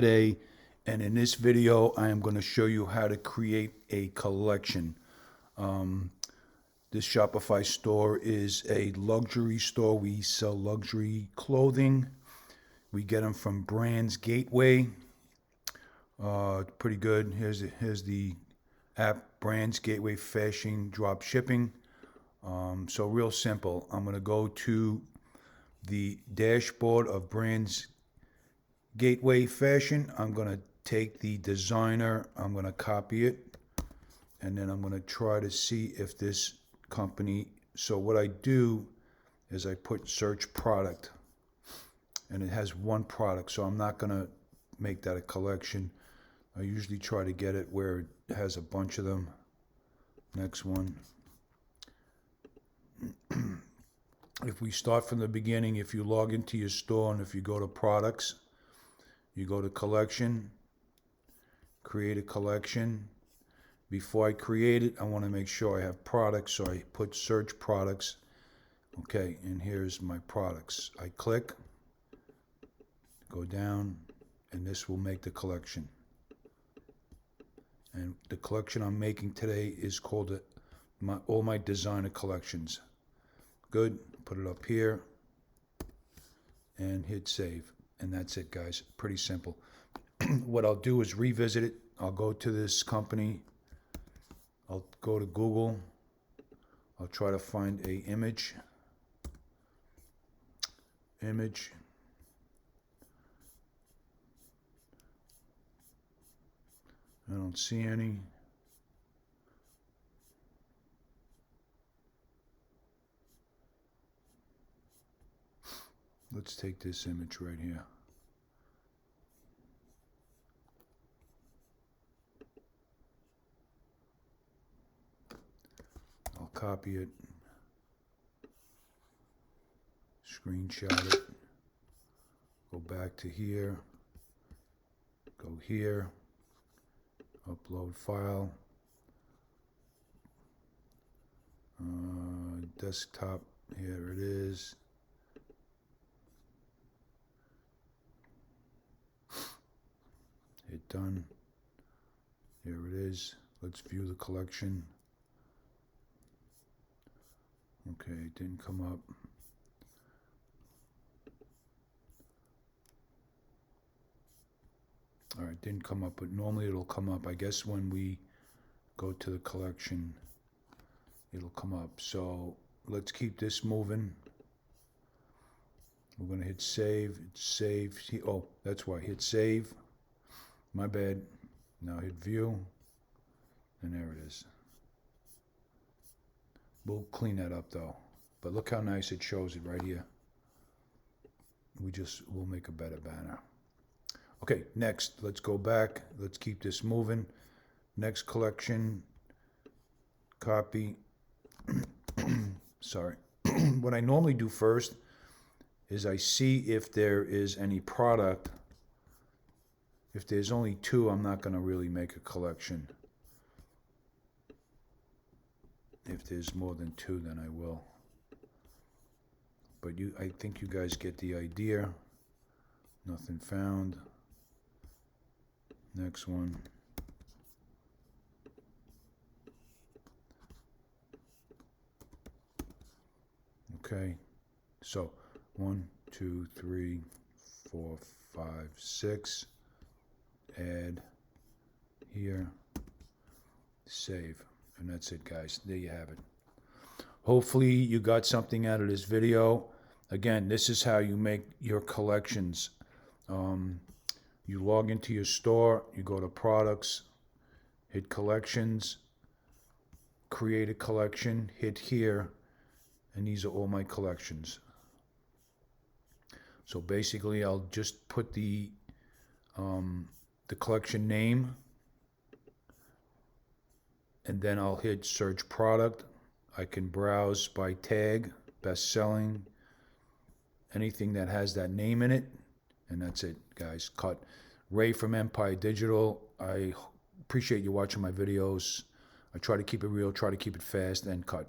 Today, and in this video I am going to show you how to create a collection. This Shopify store is a luxury store. We sell luxury clothing. We get them from Brands Gateway. Pretty good. Here's the app, Brands Gateway Fashion Drop Shipping. So real simple. I'm going to go to the dashboard of Brands Gateway Fashion. I'm going to take the designer, I'm going to copy it, and then I'm going to try to see if this company, so what I do is I put search product, and it has one product, so I'm not going to make that a collection. I usually try to get it where it has a bunch of them. Next one. If we start from the beginning, if you log into your store and if you go to products, you go to collection, create a collection. Before I create it, I want to make sure I have products, so I put search products. Okay, and here's my products. I click, go down, and this will make the collection. And the collection I'm making today is called all my designer collections. Good, put it up here and hit save. And that's it, guys. Pretty simple. What I'll do is revisit it. I'll go to this company. I'll go to Google. I'll try to find a image. I don't see any. Let's take this image right here. I'll copy it, screenshot it, go back to here, go here, upload file, desktop, here it is. Hit done. Here it is. Let's view the collection. Okay, it didn't come up. Alright, didn't come up, but normally it'll come up. I guess when we go to the collection, it'll come up. So let's keep this moving. We're going to hit save. It's saved. Oh, that's why. Hit save. My bad. Now hit view, and there it is. We'll clean that up though. But look how nice it shows it right here. We'll make a better banner. Okay, next, let's go back. Let's keep this moving. Next collection, copy. Sorry. What I normally do first is I see if there is any product. If there's only two, I'm not going to really make a collection. If there's more than two, then I will. But I think you guys get the idea. Nothing found. Next one. Okay. So 1, 2, 3, 4, 5, 6. Add here, save, and that's it, guys. There you have it. Hopefully you got something out of this video. Again, this is how you make your collections. You log into your store, you go to products, hit collections, create a collection, hit here, and these are all my collections. So basically I'll just put the collection name, and then I'll hit search product. I can browse by tag, best selling, anything that has that name in it, and that's it, guys. Cut. Ray from Empire Digital. I appreciate you watching my videos. I try to keep it real, try to keep it fast, and cut.